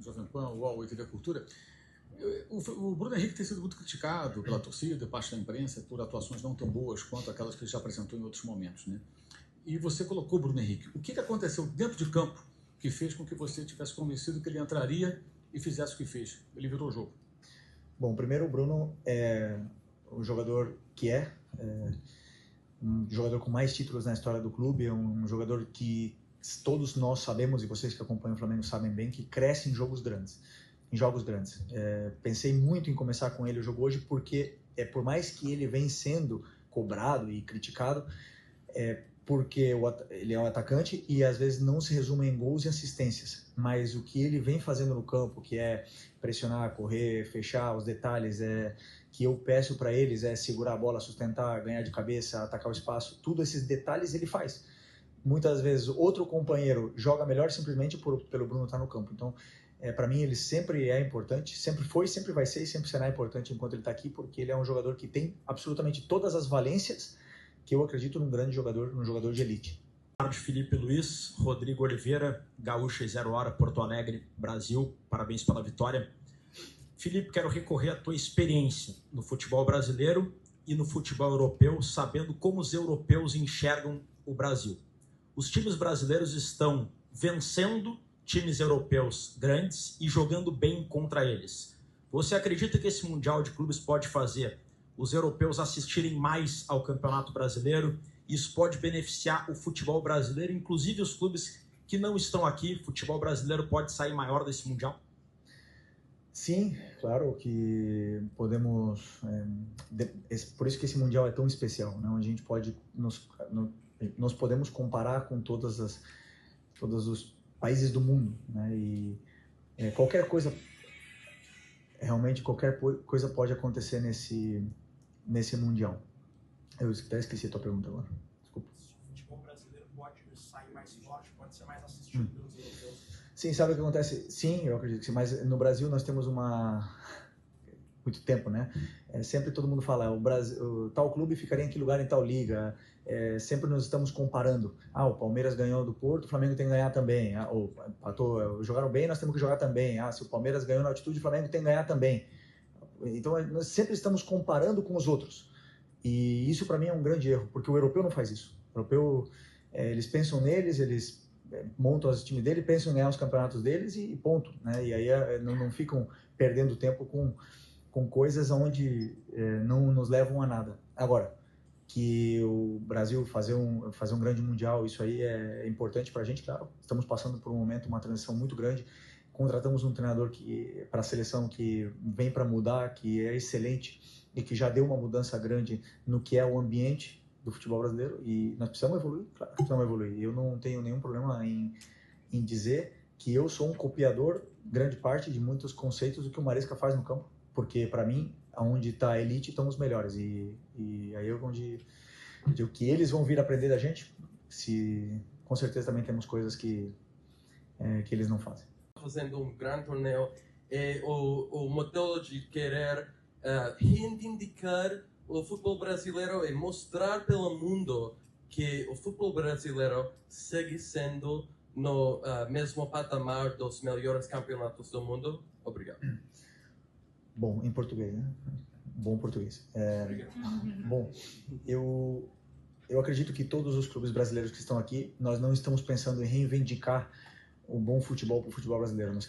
Jovem Pan, UOL e TV Cultura. O Bruno Henrique tem sido muito criticado pela torcida, parte da imprensa, por atuações não tão boas quanto aquelas que ele já apresentou em outros momentos, né? E você colocou o Bruno Henrique. O que aconteceu dentro de campo que fez com que você tivesse convencido que ele entraria e fizesse o que fez? Ele virou o jogo. Bom, primeiro o Bruno é o jogador que um jogador com mais títulos na história do clube, é um jogador que todos nós sabemos, e vocês que acompanham o Flamengo sabem bem, que cresce em jogos grandes. Pensei muito em começar com ele o jogo hoje porque, por mais que ele vem sendo cobrado e criticado, porque ele é um atacante e às vezes não se resume em gols e assistências, mas o que ele vem fazendo no campo, que é pressionar, correr, fechar os detalhes, que eu peço para eles, segurar a bola, sustentar, ganhar de cabeça, atacar o espaço, tudo esses detalhes ele faz. Muitas vezes outro companheiro joga melhor simplesmente pelo Bruno estar no campo. Então, para mim ele sempre é importante, sempre foi, sempre vai ser e sempre será importante enquanto ele está aqui, porque ele é um jogador que tem absolutamente todas as valências que eu acredito num grande jogador, num jogador de elite. Felipe Luiz, Rodrigo Oliveira, Gaúcha e 0 Hora, Porto Alegre, Brasil. Parabéns pela vitória. Felipe, quero recorrer à tua experiência no futebol brasileiro e no futebol europeu, sabendo como os europeus enxergam o Brasil. Os times brasileiros estão vencendo times europeus grandes e jogando bem contra eles. Você acredita que esse Mundial de Clubes pode fazer os europeus assistirem mais ao Campeonato Brasileiro? Isso pode beneficiar o futebol brasileiro, inclusive os clubes que não estão aqui. O futebol brasileiro pode sair maior desse Mundial? Sim, claro que podemos. Por isso que esse Mundial é tão especial, né? Onde a gente pode nós podemos comparar com todos os países do mundo, né? E qualquer coisa pode acontecer nesse Mundial. Eu até esqueci a tua pergunta agora. Desculpa. O futebol brasileiro pode sair mais forte, pode ser mais assistido pelos europeus? Sim, sabe o que acontece? Sim, eu acredito que sim, mas no Brasil nós temos muito tempo, né? Sempre todo mundo fala, o tal clube ficaria em que lugar em tal liga. Sempre nós estamos comparando. O Palmeiras ganhou do Porto, o Flamengo tem que ganhar também. Jogaram bem, nós temos que jogar também. Se o Palmeiras ganhou na altitude, o Flamengo tem que ganhar também. Então nós sempre estamos comparando com os outros. E isso para mim é um grande erro, porque o europeu não faz isso. O europeu, eles pensam neles, eles montam os times dele, pensam em ganhar os campeonatos deles e ponto, né? E aí não ficam perdendo tempo com coisas onde não nos levam a nada. Agora, que o Brasil fazer um grande mundial, isso aí é importante para a gente, claro. Estamos passando por um momento, uma transição muito grande. Contratamos um treinador para a seleção que vem para mudar, que é excelente e que já deu uma mudança grande no que é o ambiente do futebol brasileiro. E nós precisamos evoluir, claro, precisamos evoluir. Eu não tenho nenhum problema em dizer que eu sou um copiador, grande parte, de muitos conceitos do que o Maresca faz no campo, porque para mim, onde está a elite, estão os melhores. E aí eu digo que eles vão vir aprender da gente, com certeza também temos coisas que eles não fazem. Fazendo um grande torneio, o modelo de querer reivindicar o futebol brasileiro e mostrar pelo mundo que o futebol brasileiro segue sendo no mesmo patamar dos melhores campeonatos do mundo. Obrigado. Bom, em português, né? Bom português. Bom, eu acredito que todos os clubes brasileiros que estão aqui, nós não estamos pensando em reivindicar o bom futebol para o futebol brasileiro. Nós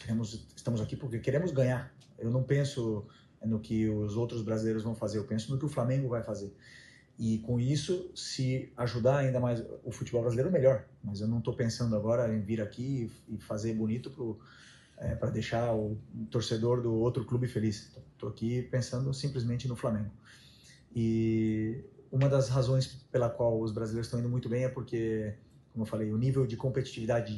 estamos aqui porque queremos ganhar. Eu não penso no que os outros brasileiros vão fazer, eu penso no que o Flamengo vai fazer. E com isso, se ajudar ainda mais o futebol brasileiro, melhor. Mas eu não estou pensando agora em vir aqui e fazer bonito para deixar o torcedor do outro clube feliz. Estou aqui pensando simplesmente no Flamengo. E uma das razões pela qual os brasileiros estão indo muito bem é porque, como eu falei, o nível de competitividade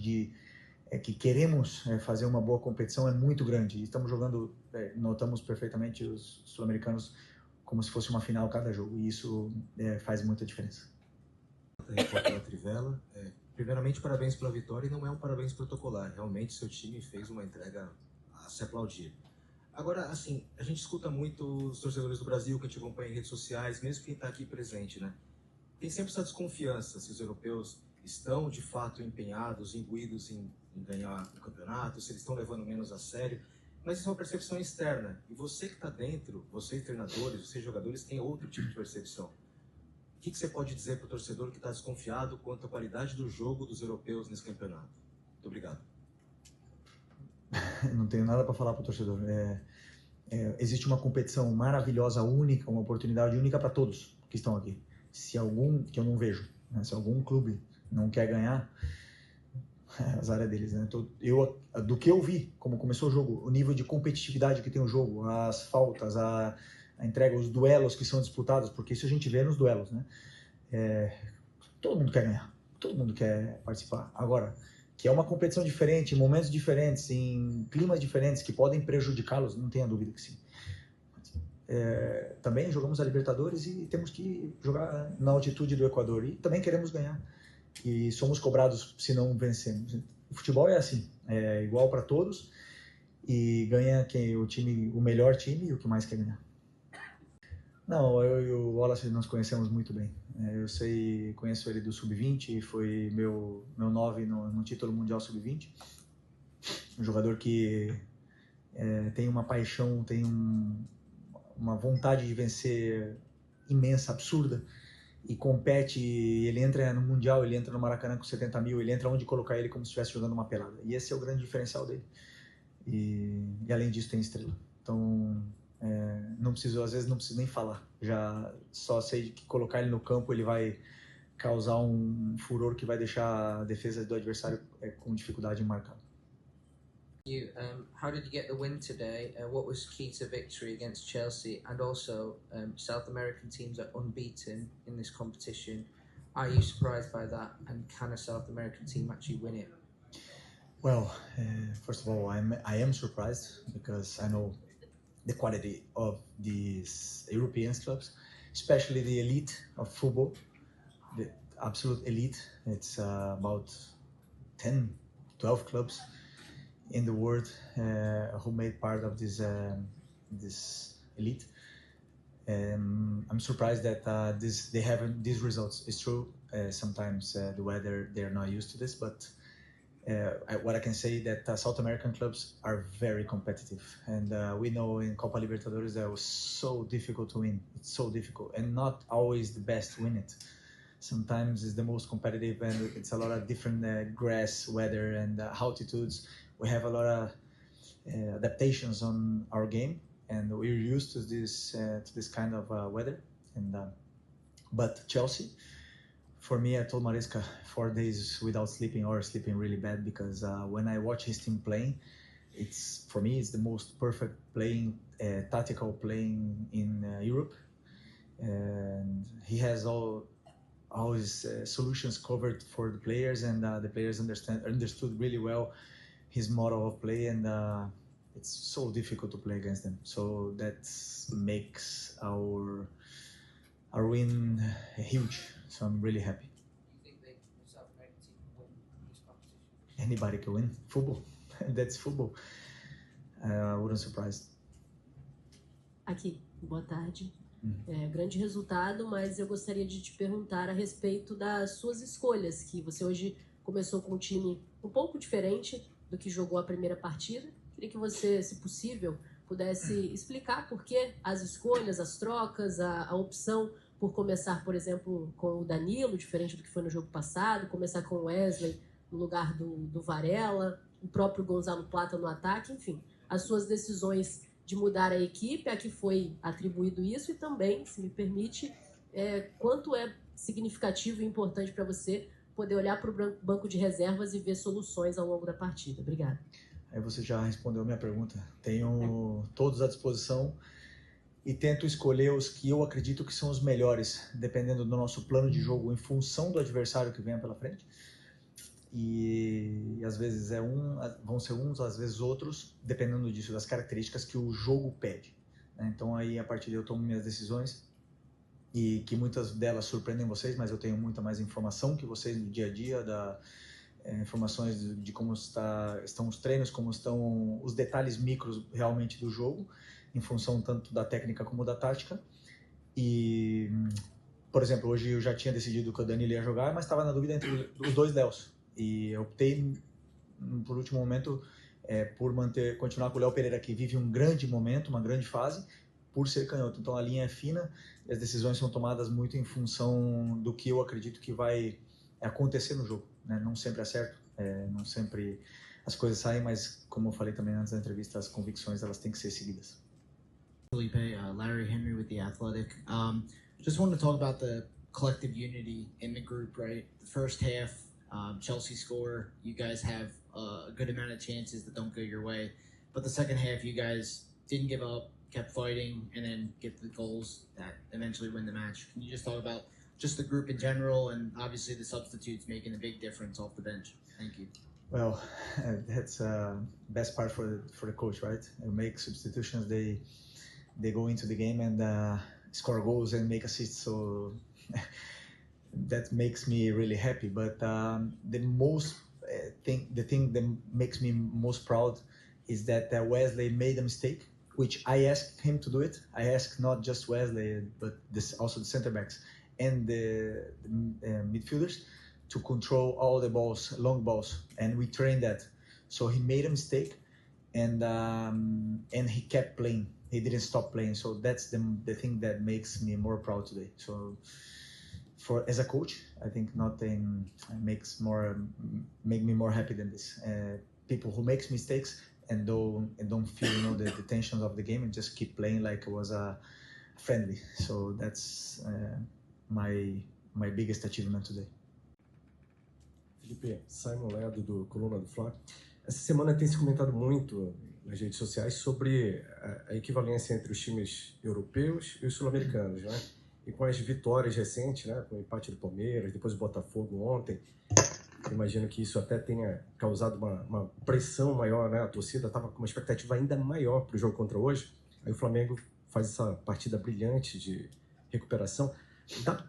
que queremos fazer uma boa competição é muito grande. E estamos jogando, notamos perfeitamente os sul-americanos como se fosse uma final cada jogo. E isso faz muita diferença. Repórter Trivela. Primeiramente, parabéns pela vitória e não é um parabéns protocolar. Realmente, seu time fez uma entrega a se aplaudir. Agora, assim, a gente escuta muito os torcedores do Brasil que a gente acompanha em redes sociais, mesmo quem está aqui presente, né? Tem sempre essa desconfiança se os europeus estão de fato empenhados, imbuídos em ganhar o campeonato, se eles estão levando menos a sério. Mas isso é uma percepção externa. E você que está dentro, vocês treinadores, vocês jogadores, têm outro tipo de percepção. O que você pode dizer para o torcedor que está desconfiado quanto à qualidade do jogo dos europeus nesse campeonato? Muito obrigado. Não tenho nada para falar para o torcedor. Existe uma competição maravilhosa, única, uma oportunidade única para todos que estão aqui. Se algum, que eu não vejo, né, se algum clube não quer ganhar, azar é deles, né? Do que eu vi, como começou o jogo, o nível de competitividade que tem o jogo, as faltas, a entrega, os duelos que são disputados, porque isso a gente vê nos duelos, né? Todo mundo quer ganhar, todo mundo quer participar. Agora, que é uma competição diferente, em momentos diferentes, em climas diferentes, que podem prejudicá-los, não tenha dúvida que sim. Também jogamos a Libertadores e temos que jogar na altitude do Equador, e também queremos ganhar. E somos cobrados se não vencemos. O futebol é assim, é igual para todos, e ganha o melhor time e o que mais quer ganhar. Não, eu e o Wallace nós conhecemos muito bem. Conheço ele do Sub-20, foi meu 9 no título mundial Sub-20. Um jogador que tem uma paixão, tem uma vontade de vencer imensa, absurda, e compete. Ele entra no Mundial, ele entra no Maracanã com 70 mil, ele entra onde colocar ele como se estivesse jogando uma pelada. E esse é o grande diferencial dele. E além disso tem estrela. Então, às vezes não preciso nem falar. Já só sei que colocar ele no campo, ele vai causar um furor que vai deixar a defesa do adversário com dificuldade em marcar. How did you get the win today? What was key to victory against Chelsea? And also, South American teams are unbeaten in this competition. Are you surprised by that? And can a South American team actually win it? Well, first of all, I am surprised because I know the quality of these European clubs, especially the elite of football, the absolute elite. It's about 10, 12 clubs in the world who made part of this elite. I'm surprised that they have these results. It's true, sometimes the weather, they're not used to this, but what I can say that South American clubs are very competitive, and we know in Copa Libertadores that it was so difficult to win. It's so difficult, and not always the best win it. Sometimes it's the most competitive, and it's a lot of different grass, weather, and altitudes. We have a lot of adaptations on our game, and we're used to this kind of weather. But Chelsea, for me, I told Maresca 4 days without sleeping or sleeping really bad, because when I watch his team playing, for me it's the most perfect playing, tactical playing in Europe, and he has all his solutions covered for the players, and the players understood really well his model of play, and it's so difficult to play against them. So that makes our win huge. So I'm really happy. Do you think the South American team can win this competition? Anybody can win. Football. That's football. I wouldn't surprise. Aqui, boa tarde. Grande resultado, mas eu gostaria de te perguntar a respeito das suas escolhas, que você hoje começou com um time um pouco diferente do que jogou a primeira partida. Queria que você, se possível, pudesse explicar por que as escolhas, as trocas, a opção por começar, por exemplo, com o Danilo, diferente do que foi no jogo passado, começar com o Wesley no lugar do Varela, o próprio Gonzalo Plata no ataque, enfim, as suas decisões de mudar a equipe, a que foi atribuído isso, e também, se me permite, quanto é significativo e importante para você poder olhar para o banco de reservas e ver soluções ao longo da partida. Obrigada. Aí você já respondeu a minha pergunta. Tenho todos à disposição e tento escolher os que eu acredito que são os melhores, dependendo do nosso plano de jogo, em função do adversário que venha pela frente. E às vezes vão ser uns, às vezes outros, dependendo disso, das características que o jogo pede. Então aí, a partir daí, eu tomo minhas decisões, e que muitas delas surpreendem vocês, mas eu tenho muita mais informação que vocês no dia a dia, informações de como estão os treinos, como estão os detalhes micros realmente do jogo, em função tanto da técnica como da tática. E por exemplo, hoje eu já tinha decidido que o Danilo ia jogar, mas estava na dúvida entre os dois Léos. E eu optei, por último momento, por continuar com o Léo Pereira, que vive um grande momento, uma grande fase, por ser canhoto. Então a linha é fina e as decisões são tomadas muito em função do que eu acredito que vai acontecer no jogo, né? Não sempre é certo, não sempre as coisas saem, mas como eu falei também antes da entrevista, as convicções elas têm que ser seguidas. Felipe, Larry Henry with The Athletic. Just wanted to talk about the collective unity in the group, right? The first half, Chelsea score, you guys have a good amount of chances that don't go your way. But the second half, you guys didn't give up, kept fighting, and then get the goals that eventually win the match. Can you just talk about just the group in general, and obviously the substitutes making a big difference off the bench? Thank you. Well, that's best part for the coach, right? You make substitutions, they go into the game and score goals and make assists, so that makes me really happy. But the thing that makes me most proud is that Wesley made a mistake, which I asked him to do it. I asked not just Wesley, but also the center backs and the midfielders to control all the balls, long balls, and we trained that. So he made a mistake, and he kept playing. He didn't stop playing. So that's the thing that makes me more proud today. So as a coach, I think nothing make me more happy than this. People who makes mistakes and don't feel the tensions of the game and just keep playing like it was a friendly. So that's my biggest achievement today. Felipe, Simon Ledo do Coluna do Fla. Essa semana tem se comentado muito nas redes sociais sobre a equivalência entre os times europeus e os sul-americanos, né? E com as vitórias recentes, né? Com o empate do Palmeiras, depois o Botafogo ontem, eu imagino que isso até tenha causado uma pressão maior, né? A torcida estava com uma expectativa ainda maior para o jogo contra hoje. Aí o Flamengo faz essa partida brilhante de recuperação.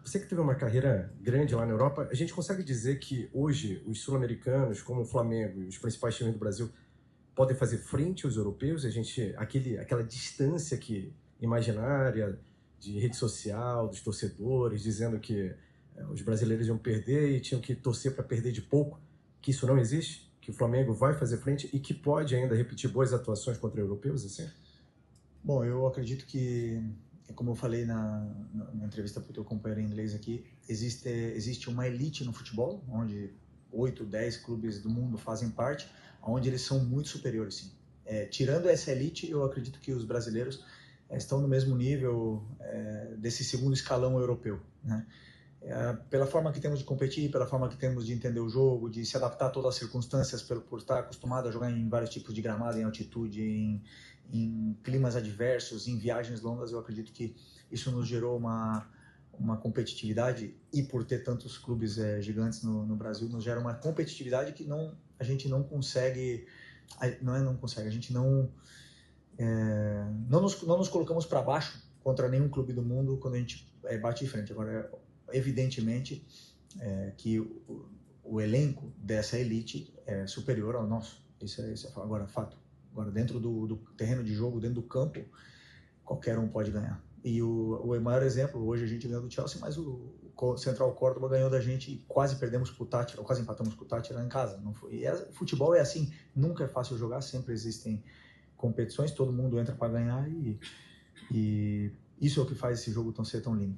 Você que teve uma carreira grande lá na Europa, a gente consegue dizer que hoje os sul-americanos, como o Flamengo e os principais times do Brasil, podem fazer frente aos europeus? Aquela distância imaginária de rede social, dos torcedores, dizendo que os brasileiros iam perder e tinham que torcer para perder de pouco, que isso não existe? Que o Flamengo vai fazer frente e que pode ainda repetir boas atuações contra europeus, assim? Bom, eu acredito que, como eu falei na entrevista para o teu companheiro em inglês aqui, existe uma elite no futebol, onde 8, 10 clubes do mundo fazem parte, onde eles são muito superiores, sim. Tirando essa elite, eu acredito que os brasileiros estão no mesmo nível desse segundo escalão europeu, né? Pela forma que temos de competir, pela forma que temos de entender o jogo, de se adaptar a todas as circunstâncias, por estar acostumado a jogar em vários tipos de gramado, em altitude, em climas adversos, em viagens longas, eu acredito que isso nos gerou uma competitividade, e por ter tantos clubes gigantes no Brasil, nos gera uma competitividade que a gente não consegue, a gente não nos colocamos para baixo contra nenhum clube do mundo quando a gente bate de frente. Agora, evidentemente que o elenco dessa elite é superior ao nosso, isso é agora fato. Agora, dentro do terreno de jogo, dentro do campo, qualquer um pode ganhar. E o maior exemplo, hoje a gente ganhou do Chelsea, mas o Central Córdoba ganhou da gente e quase perdemos pro Tátira, ou quase empatamos com o Tátira em casa. Não foi. E futebol é assim, nunca é fácil jogar, sempre existem competições, todo mundo entra para ganhar, e isso é o que faz esse jogo ser tão lindo.